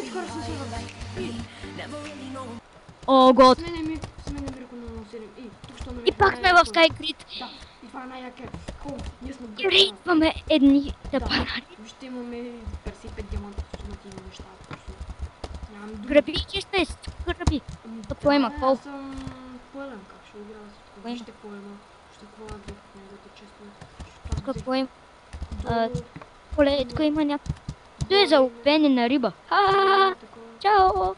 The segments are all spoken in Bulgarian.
изкара съм сервер. О, год. Сменяме Мирко на 7. Тук ще И пак сме в Skycrit. Да, и това е най-якия. Хубаво, ние сме И рейдваме едни тъпанари. Ще имаме 55 диаманта, стоматини неща. Граби, често граби. Какво има? Кол? Аз съм пълен, как ще играя с това? Вижте какво има. Ще хвала две в неговата често. Какво има? Поле, тук има някакво. Той е заловена риба. Ха-ха-ха! Чао!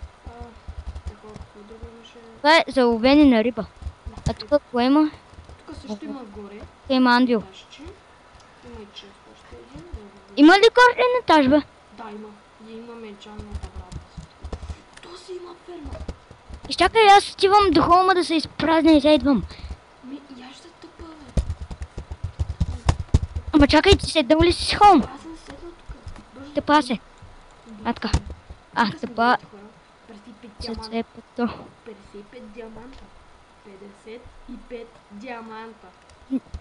Това е заловена риба. А тук какво има? Тук също има горе. Тук има анвил. Има и често още един. Има ли горен етаж, бе? Да, има. И имаме джанната брата. То си има ферма. Изчакай, аз отивам до холма да се изпразня и идвам. И аз ще тъпа, бе. Ама чакай, ти седнал ли си с холм? Аз съм седнал тук. Тъпа се. Така. Тъпа. 55 диаманта. 55 диаманта.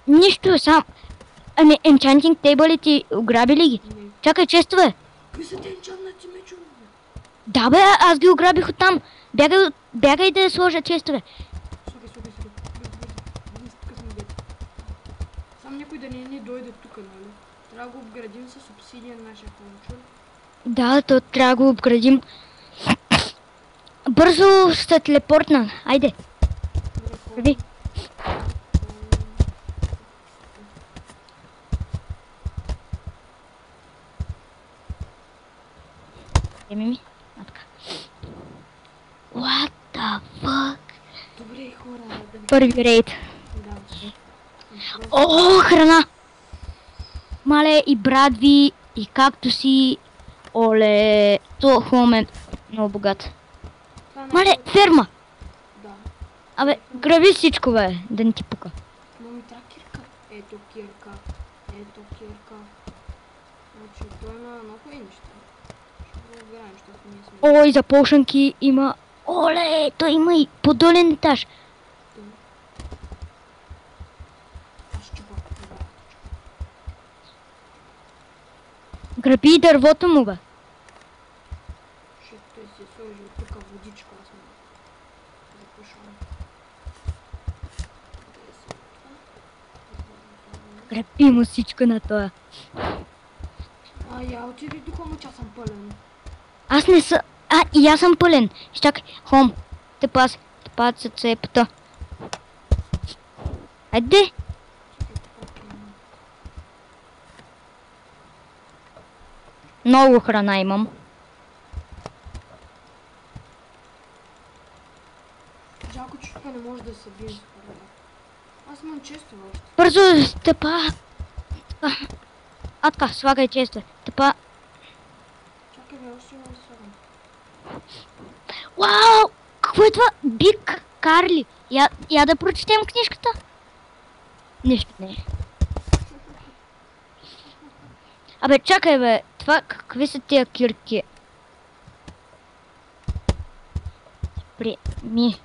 Нищо, сам. Ами, енчантинг тейбъли ти ограби ли ги? Не. Чакай, често, бе. Кои са те енчантнати мечове? Да, бе, аз ги ограбих оттам. Бягай да сложа честове. Слухай. Ние тук сме дете. Сам някой да не дойде тук, нали? Трябва да го обградим с обсидиан нашия кончур. Да, то трябва да го обградим. Бързо ще телепортна. Айде. Върви. Ми. Така. What the fuck? Добре, хора. Първи рейд. Да. О, храна! Мале, и брадви, и кактуси. Оле, то хом е много богат. Мале, ферма! Да. Абе, граби всичко, бе, да не ти пука. Но ми трябва кирка. Ето кирка. Значи, той има много и неща. Ще го играем, защото ние сме... Ой, за полшанки има... Оле, той има и подолен етаж. Аз чупа. Граби дървото му, бе. Ще той си е сложил тук водичка. Аз му запушвам. Граби му всичко на това. Я отиди до хома, че аз съм пълен. Аз не са... и аз съм пълен. Чакай, хом. Тъпат се цепта. Айде. Много храна имам. Жалко, че тук не може да се бие с хората. Аз имам често още. Бързо, тъпа. Така, слагай често. Тъпа. Чакай, бе, още имам да слагам. Вау! Какво е това? Биг Карли. Я да прочетем книжката. Нищо не е. Абе, чакай, бе. Това какви са тия кирки? Ми.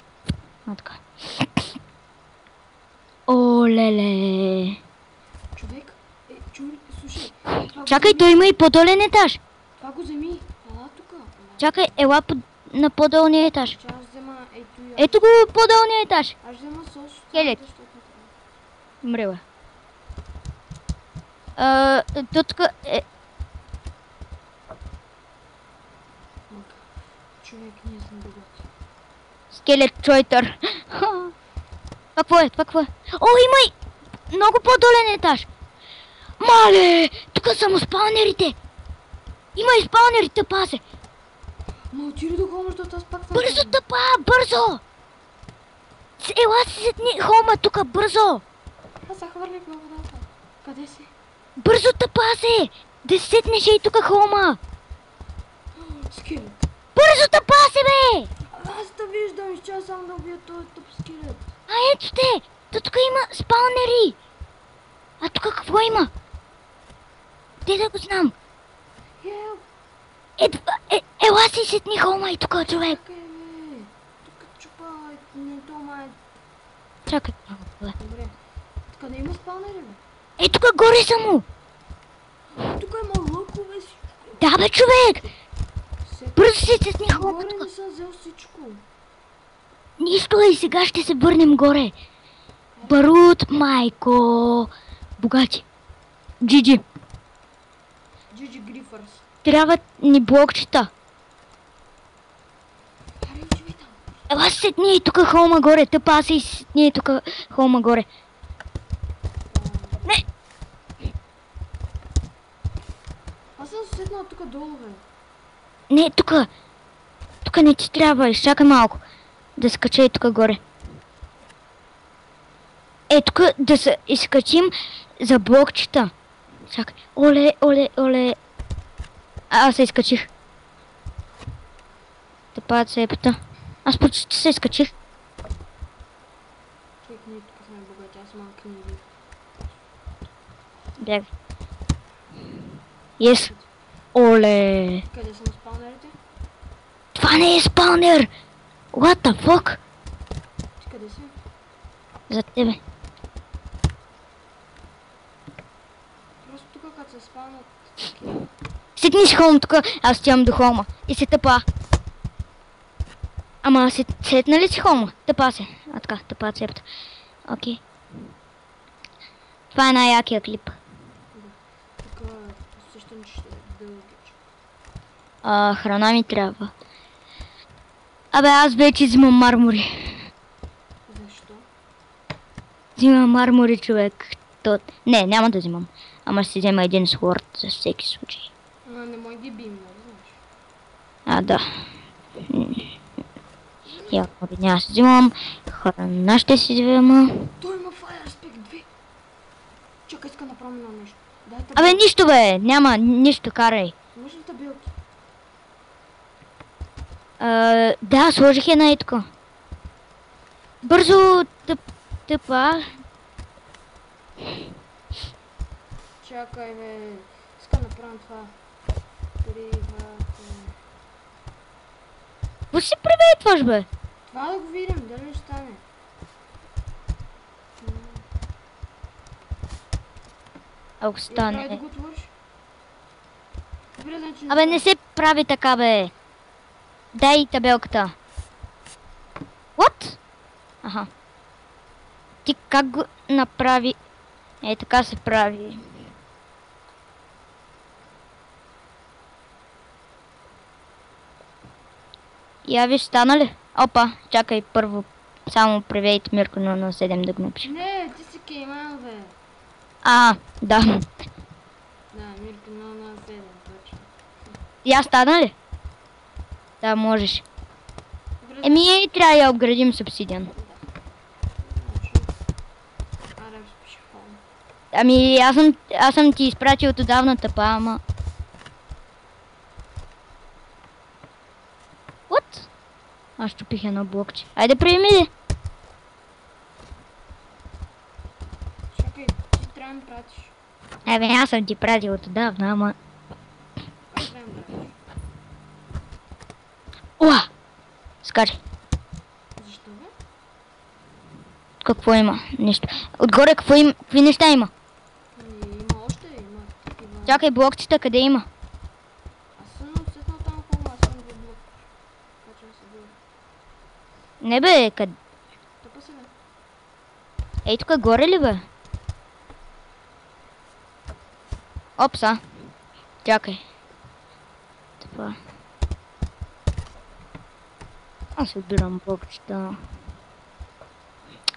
Така. О, леле. Човек, слушай. Чакай, той има и подолен етаж. Това го вземи. Ела тук. Чакай, ела на подолния етаж. Че аз взема ето я. Ето го подолния етаж. Аз взема сос. Келет. Мрела. Тук е... Човек, ние сме богати. Скелет чойтър. Това какво е? О, има и много по-долен етаж. Мале, тук са му спаунерите. Има и спаунерите, пасе. Ма отиди до хома, защото аз пак съм... Бързо, тъпа, бързо. Ела си седни хома тук, бързо. Аз се хвърлих на водата. Къде си? Бързо, тъпа се. Да се седнеш и тук хома. Скелет. Бързо, тъпа се, бе. Аз да виждам, ще само да убия този тъп скелет. Ето те! Тук има спаунери! А тук какво има? Де да го знам? Ела си седни холма и тук, човек! Чакай, бе! Тук чупа, не дома е... Чакай. Добре. Къде има спаунери, бе? Тук горе са му! Тук има лъкове си. Да, бе, човек! Бързо се стесни хлопа Горе тук. не съм взел всичко. Нищо и сега ще се върнем горе. Барут, майко. Богати. Джиджи. GG Грифърс. Трябват ни блокчета. Аре, живей там. Ела се сетни тук холма горе. Тъпа се и сетни тук холма горе. Не. Аз съм седнал тук долу, бе. Не, тук. Тук не ти трябва. Изчакай малко. Да скача и тук горе. Е, тук да се изкачим за блокчета. Чакай. Оле, оле, оле. Аз се изкачих. Тъпаят се епата. Аз почти се изкачих. Човек, ние тук сме богати, аз имам книги. Бягай. Yes. Оле. Къде са спаунерите? Това не е спаунер! What the fuck? Ти къде си? За тебе. Просто тук като се спаунат. Седни си холм тук, аз стигам до холма. И се тъпа. Ама сетна ли си холма? Тъпа се. А така, тъпа се епта. Окей. Това е най-якия клип. Тук усещам, че ще е дългич. Храна ми трябва. Абе, аз вече взимам мармори. Защо? Взимам мармори, човек. Не, няма да взимам. Ама ще си взема един сворд за всеки случай. Не мой ги бим, нали знаеш? Да. Я, няма се взимам. Храна ще си взема. Той има Fire Spec 2. Чакай, иска направим на нещо. Дайте Абе, нищо бе, няма нищо, карай. може ли табелки? Да, сложих една и така. Бързо тъпа. Чакай, бе. Иска да направим това. Какво си приветваш, бе? Това да го видим, дали ще стане. Ако Трябва да стане. го отвориш. Добре, значи Абе, не се прави така, бе. Дай табелката. What? Аха. Ти как го направи? Е, така се прави. Я ви стана ли? Опа, чакай първо. Само привейт Мирко на 7 да го напиша. Не, ти си Кейман, бе. Да. Да, Мирко 007, точно. Я стана ли? Да, можеш. Добре, Еми, трябва да обградим субсидиан. значи... Аре, спиши фон. Ами, аз съм ти изпратил отдавна тъпа, ама... What? Аз чупих едно блокче. Айде, приеми ли? Чакай, ти трябва да ми пратиш. Абе, аз съм ти пратил отдавна, ама... Кой трябва да ми пратиш? Уа! Скачай. Защо, бе? Какво има? Нищо. Отгоре какви неща има? Има още, има такива... Чакай, блокчета къде има? Аз съм усетнал там холма, аз съм го блок. Така че да се бъде. Не бе, къде? Тъпа се, бе. Ей, тук горе ли бе? Опса. Чакай. Това. Аз отбирам блокчета.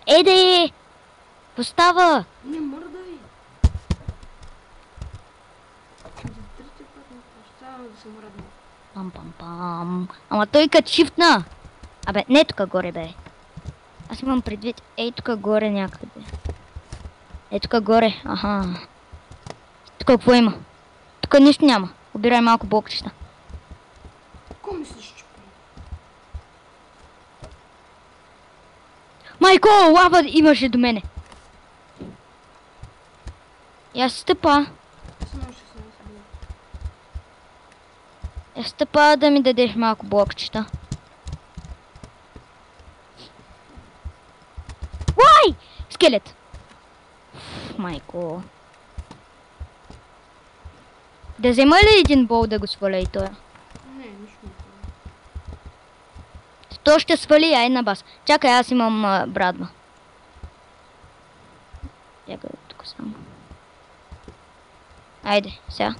Еде! Какво става? Не мърдай! За трети път не прощавам да съм радна. Пам-пам-пам. Ама той като шифтна. Абе, не тук горе бе. Аз имам предвид. Ей, тук горе някъде. Ей, тук горе. Аха. Тук какво има? Тук нищо няма. Обирай малко блокчета. Какво мислиш, че прави? Майко, лава имаше до мене. И аз стъпа. Аз съм на 16 години. Я стъпа да ми дадеш малко блокчета. Уай! Скелет! Майко. Да взема ли един бол да го сваля и той? Не, нищо не прави. То ще свали, ай на бас. Чакай, аз имам брадва. Чакай, тук само. Айде, сега.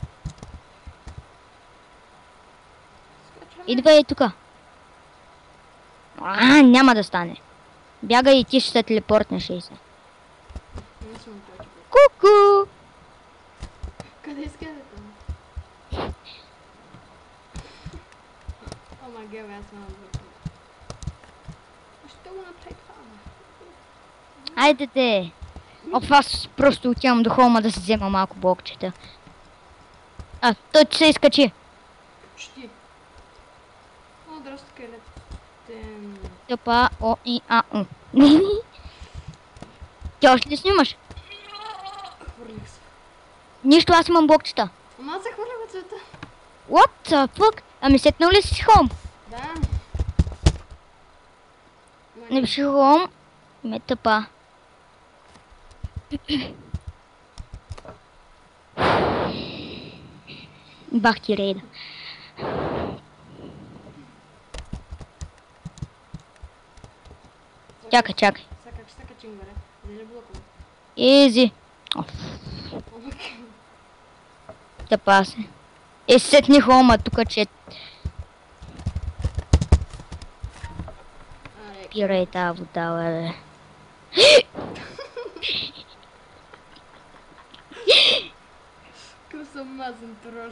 Скачваме. Идвай тука. Няма да стане. Бягай и ти ще се телепортнеш и се. Не съм точно. Ку-ку! Къде е скелета? О, ма гео, аз съм отвъртал. Ще го направи това, бе. Айде те! Аз просто отивам до холма да си взема малко блокчета. Той че се изкачи. Почти. О, здрасти, скелет. Тъпа, о, и, у. Ти още ли снимаш? Хвърлих се. Нищо, аз имам блокчета. Ама аз се хвърля от света. What the fuck? Ами сетнал ли си холм? Да. Не беше холм. Ме тъпа. Бах ти рейда. Чакай. Сега как ще се качим горе? Взели блокове. Изи. Тъпа се. Сетни холма тук, че пирай тази вода, бе. Какъв съм мазен трол.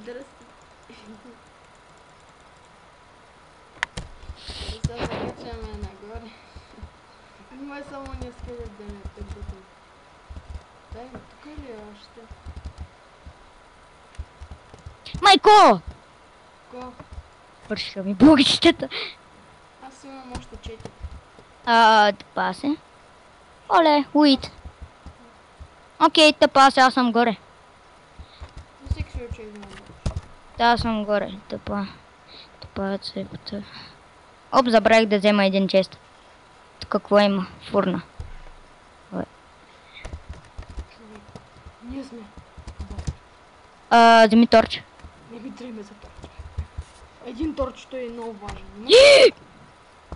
Здрасти. Сега се качваме нагоре. Май само не скелет да ме тъпътам. Дай, тук ли е още? Майко! Ко? Вършиха ми блокчетата. Аз имам още 4. Тъпа се. Оле, уит. Окей, тъпа се, аз съм горе. За всеки случай имам. Да, аз съм горе. Тъпа. Тъпа цепата. Оп, забравих да взема един чест. Тук какво има? Фурна. Ние сме. Вземи торч. Не ми треме за торч. Един торч, той е много важен.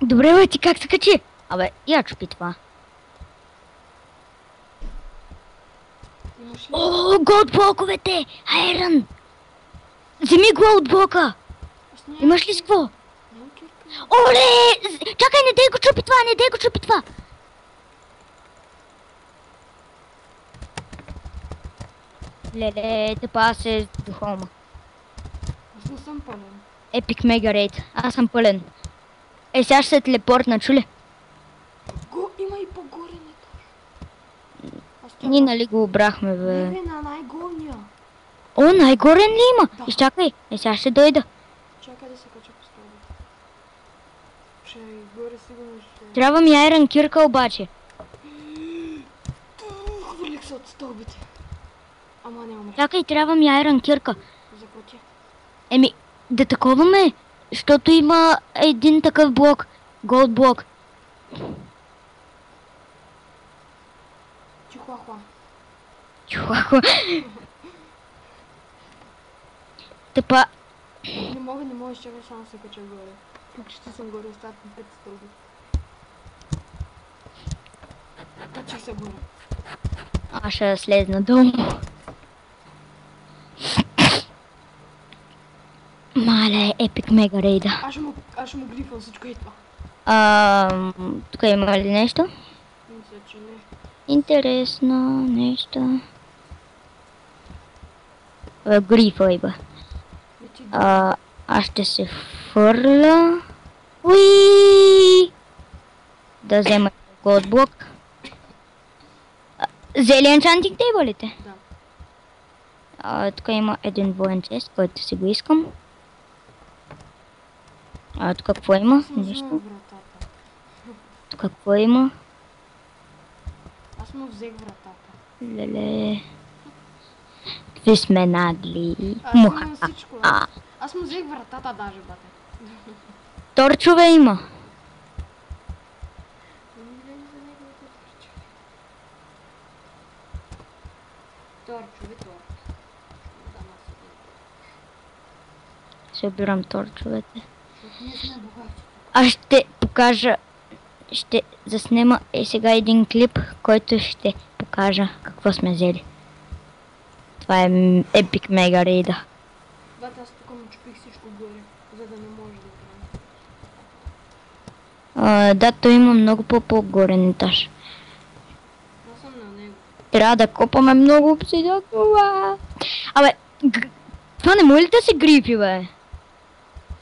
Добре, бе, ти как се качи? Абе, я чупи това. Имаш ли? О, голд блоковете! Айрън! Вземи голд блока! Имаш ли с какво? Нямам кирка. Оле! Чакай, не дей го чупи това, Леле, тъпа се до холма. Аз не съм пълен. Епик мега рейд. Аз съм пълен. Сега ще се телепортна, чули? Има и по-горе етаж. Ние нали го обрахме, бе. Не, на най-горния. О, най-горен ли има? Да. Изчакай, сега ще дойда. Чакай да се кача по стълбите. Че горе сигурно ще... Трябва ми айрън кирка обаче. Хвърлих се от стълбите. Ама не умря. Чакай, трябва ми айрън кирка. Закотя. Еми, да таковаме, защото има един такъв блок. Голд блок. Чихуахуа. Чухако. Тъпа. Не мога, чакай само се кача горе. Почти съм горе, остават ми 5 стълби. Качих се горе. Аз ще слезна долу. Мале, епик мега рейда. Аз ще му грифам всичко и това. Тук има ли нещо? Мисля, че не. Интересно нещо. Грифа, бе. Лети Аз ще се фърля. Уи! Да взема голд блок. Зели енчантинг тейбълите? Да. Тук има един воен чест, който си го искам. Тук какво има? Аз му взема Нищо. вратата. Тук какво има? Аз му взех вратата. Леле. Какви сме нагли. Аз имам всичко. Аз му взех вратата даже, бате. Торчове има. Торчове. събирам торчовете. Защото ние сме богати. Аз ще покажа, ще заснема сега един клип, който ще покажа какво сме взели. Това е епик мега рейда. Бата, аз тук начупих всичко горе, за да не може да правим. Да, той има много по-горен етаж. Аз съм на него. Трябва да копаме много обсидиан. Абе, това не може ли да се грипи, бе?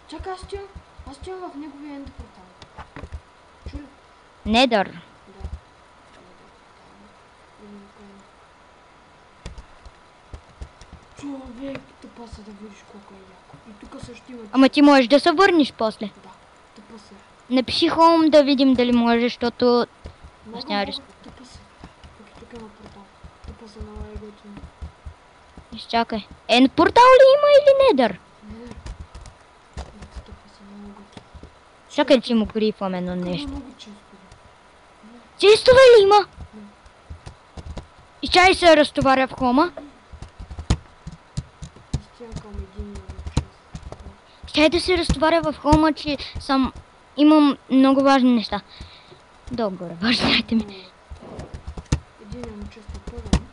Чакай, аз стоям в неговия енд портал. Чули? Недър. Да. Човек, тъпа се да видиш колко е яко. И тук също има... Ама ти можеш да се върнеш после. Да, тъпа се. Напиши хом да видим дали може, защото... Много, няма много, риск. тъпа се. Тук има портал. Тъпа се, много е готино. Изчакай. Енд портал ли има или недър? Не, тъпа се, много готино. Чакай, че му грифваме на Тук има нещо. много често. Честове ли има? И чай се разтоваря в хома. Стигам към един чест. Чай да се разтоваря в хома, че съм... Имам много важни неща. Добре, важни айтеми. Един му често пълен.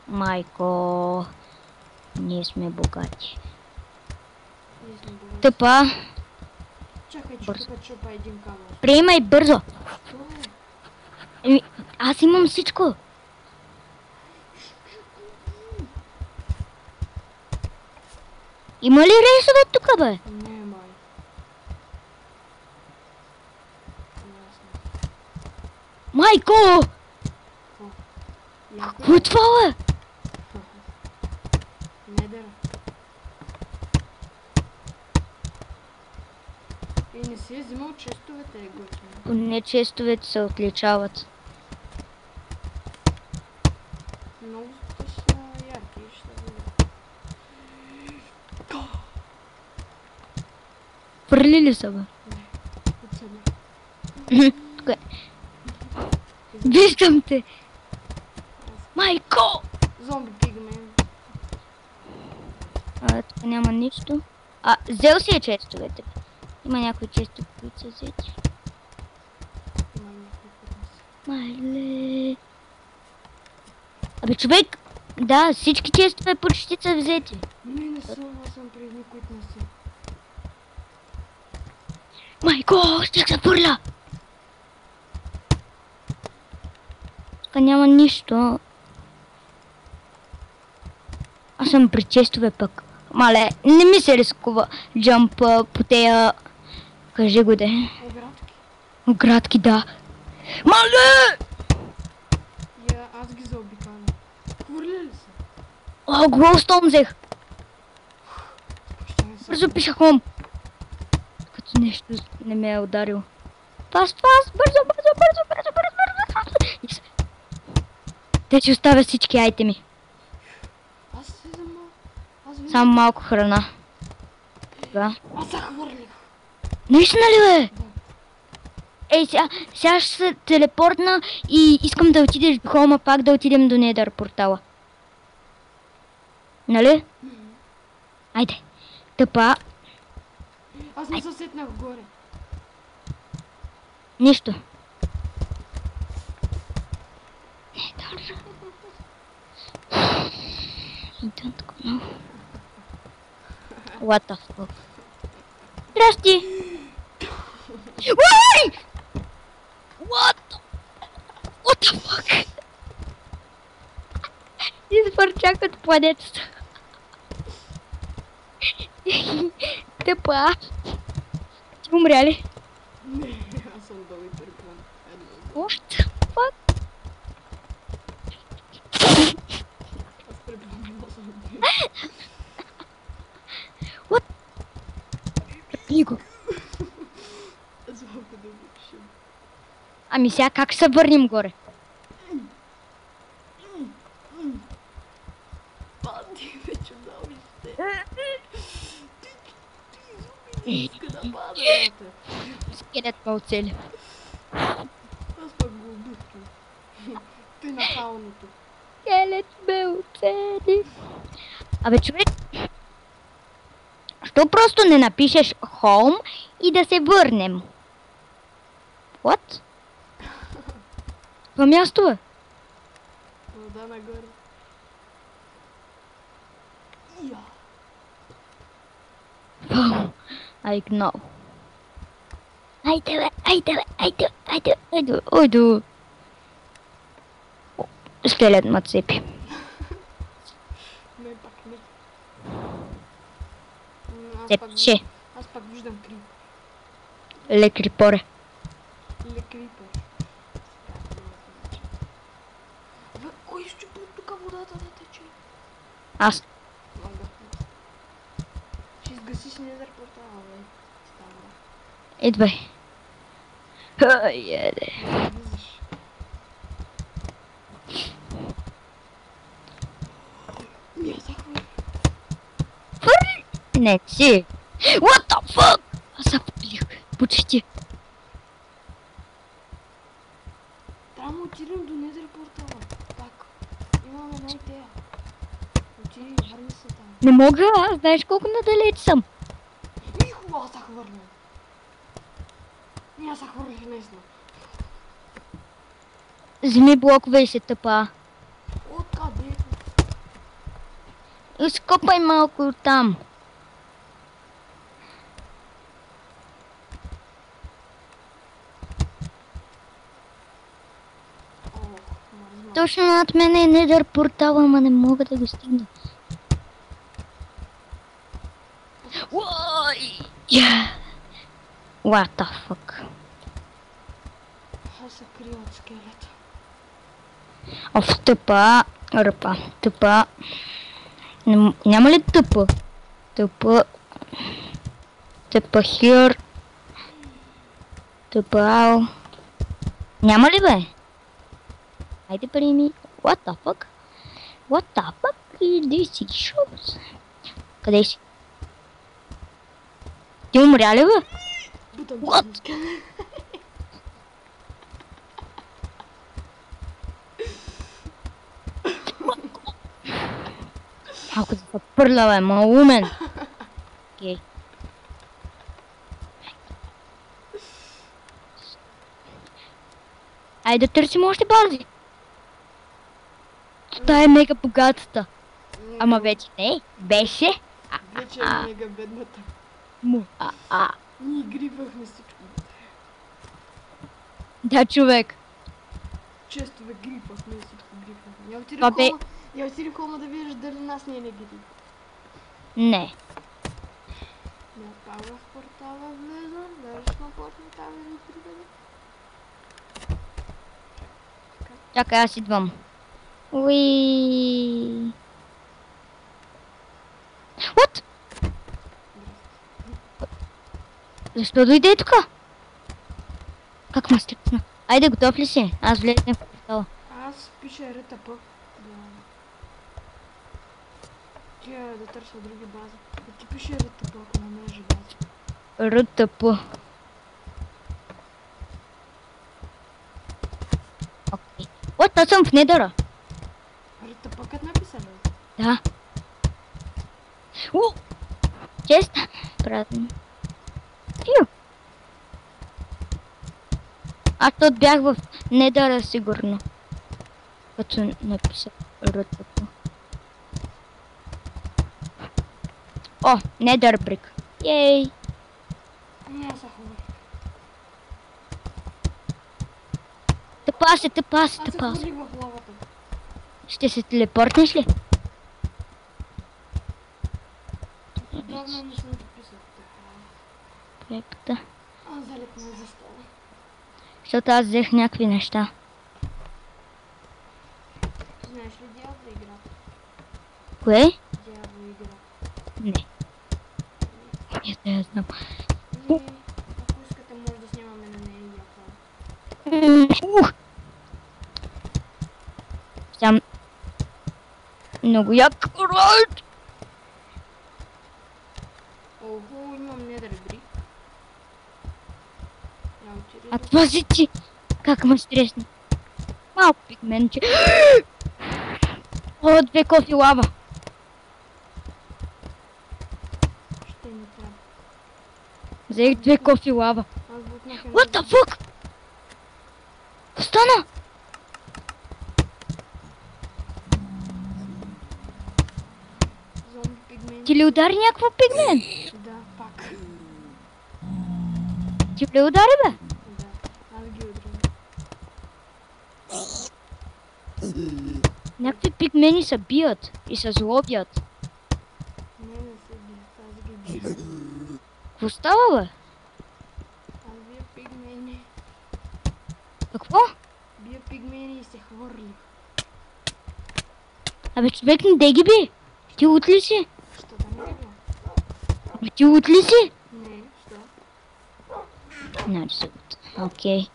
Майко... Ние сме богати. Ние сме богати. Тъпа, Чакай, че Бързо. тук чупа един камък. приемай бързо. Що е? Еми, аз имам всичко. Има ли рейсове тук, бе? Не, май. Ясно. Майко! Какво? Яко Какво е това, бе? Недър. И не си е взимал честовете, е готино. Не честовете се отличават. Много са ярки, ще видя. Фърли ли са, бе? Оцеля. Тук е. Виждам те! Майко! Зомби пигмен. Тук няма нищо. Взел си е честовете. Има някои честови, които са взети. Има някой поднес. Мале. Абе, човек! Да, всички честове почти са взети. Не съм, аз съм при едни, които не са. Майко, ще се фърля! Тук няма нищо. Аз съм при честове пък. Мале, не ми се рискува джампа по тея... Кажи го де. Оградки. Оградки, да. Мале! Я, аз ги заобикалям. Хвърля ли се? О, глоустон взех. Ще не са. Бързо пиша хом. Като нещо не ме е ударил. Фаст, бързо. Yes. Те ще оставя всички айтеми. Аз се взема. Аз виждам. Само малко храна. Да. Аз се хвърлих. Наистина ли, бе? Да. Ей, сега ще се телепортна и искам да отидеш до хома, пак да отидем до Недър портала. Нали? Айде. Тъпа. Аз не се сетнах горе. Нищо. Недър. I don't know. What the fuck? Здрасти! Ой! What the fuck? Изпърчах от планетата. Тъпа. Ти умря ли? Не, аз съм долу и переплан. What the fuck? Аз переплан, но съм убил. What? Препни го. Аз малко да обичам. Ами сега как се върнем горе? Пади, вече много ще. Ти иска да пада, брате. Скелет ме оцели. Аз пък го убих. Той на фауното. скелет ме оцели. Абе, човек, що просто не напишеш home и да се върнем? What? Това място е. Вода нагоре. Я. I know. Айде бе, айде бе, айде, айде, айде, айде. Скелет ме цепи. Не, пак не. Цепче. Аз пак виждам крип. Лекрипоре. Лекрипър. Кой щупи тук водата да тече? Аз. Мага. Ще изгасиш недър портала, бе. Става. Идвай. Еде. Влизаш. Я захвърля. Хвърли! Не си. What the fuck? Аз запалих. Почти. Трябва да отидем до недър портала. Так. Имаме една идея. Отиди, върни се там. Не мога, аз знаеш колко надалеч съм. Иху, аз захвърлям. Не, аз захвърлях наистина. Вземи блокове и се тъпа. Откъде? Изкопай малко оттам. Ох, мазна. Точно над мен е недър портал, ама не мога да го стигна. Ой! What the fuck? Аз се крия от скелета. Оф, тъпа. Ръпа. Тъпа. Няма ли тъпа? Тъпа. Тъпа хир. Тъпа. Няма ли бе? Хайде приеми. What the fuck? What the fuck is this shows? Къде си? Ти умря ли бе? Бутам What? скелет. Малко да се пърля бе, малумен. Окей. Айде да търсим още бази. Та е мега богатата. Ама вече не. Беше. Вече е мега бедната. Му. Ние грипвахме всичко. Да, човек. Често бе грипвахме всичко грипвахме. Това бе- Я отиди в холма да видиш дали нас не е грип. Не. Я пак в портала влезам, дали сме почне там или другаде. Чакай, аз идвам. Уи. What? Защо дойде тук? Как ме стрипна? Айде, готов ли си? Аз влезем в портала. Аз пиша РТП. Да. Тя да търся други бази. Да ти пише РТП, ако намериш бази. РТП. Окей. What? Аз съм в недъра. РТП като написали? Да. Чест. Празно. Фью. Аз тут бях в недъра сигурно. Като написах РТП. О, недър брик. Ей. Не, аз хубаво. Тъпа се, тъпа се, Аз се тъпа се. хвърлих в лавата. Ще се телепортнеш ли? Отдавна не съм дописал. Препта. Аз залепна за стола. Защото аз взех някакви неща. Знаеш ли Diablo игра? Кое? Diablo игра. Не. Я да я знам. Ако искате, може да снимаме на нея и яка. Сам. Много як райд. Охо, имам недър брик. Я отида А до- това си ти. Как ме стресна. Малко пигментче. О, 2 кофи лава. Ще ми трябва. Взех 2 кофи лава. Аз бутнах едно. What the fuck? Какво стана? Зомби пигмент. Ти ли удари някаква пигмент? Да, пак. Ти ли удари, бе? Да, аз ги удрям. Някакви пигмени се бият и се злобят. Не се бият, аз ги бия. Какво става, бе? Аз бия пигмени. Какво? Бия пигмени и се хвърлих. Абе, човек не де ги би. Ти лут ли си? Що да не бия? Абе, ти лут ли си? Не, що? Значи се лут. Окей.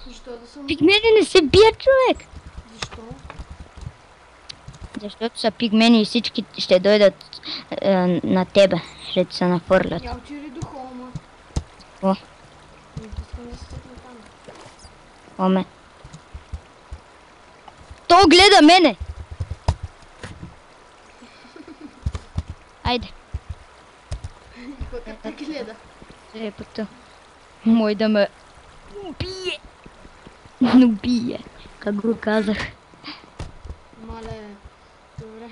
Защо да съм... Пигмени не се бият, човек. Защо? Защото са пигмени и всички ще дойдат на тебе. Ще се нафърлят. Я отири до холма. Какво? Не искам да се сетна там. Оме. То гледа мене! Айде. Как те гледа? Репото. Мой да ме убие. Убие. Как го казах. Мале, добре.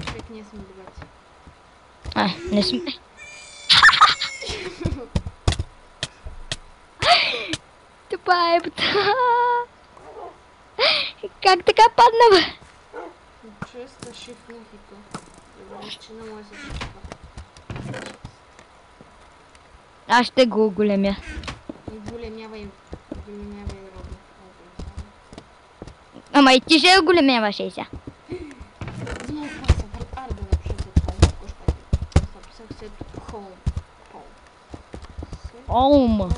Човек, ние сме богати. Не сме. Това е бата. Как така падна, бе? Честа шифнах и то. Добре, че не може да се шифна. Аз ще го оголемя. И големявай роби. Ама и ти ще го големяваш и сега. Знам това са върт. Аре да напиша за холм. Кошта е. Написах се холм. Олм.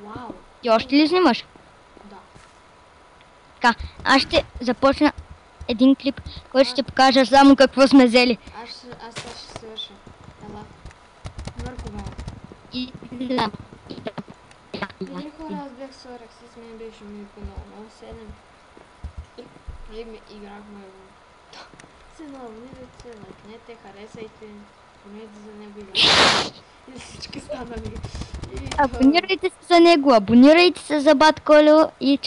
Вау. Ти още ли снимаш? Да. Така, аз ще започна един клип, който ще покажа само какво сме взели. Аз ще свърша. Ела. Мърко бе. И Или хора, аз бях с Орекс, с мен беше Милко много 7. И ми играхме в... Се навлизайте, лайкнете, харесайте, абонирайте за него и всички станали. абонирайте се за него, абонирайте се за Бат Колю и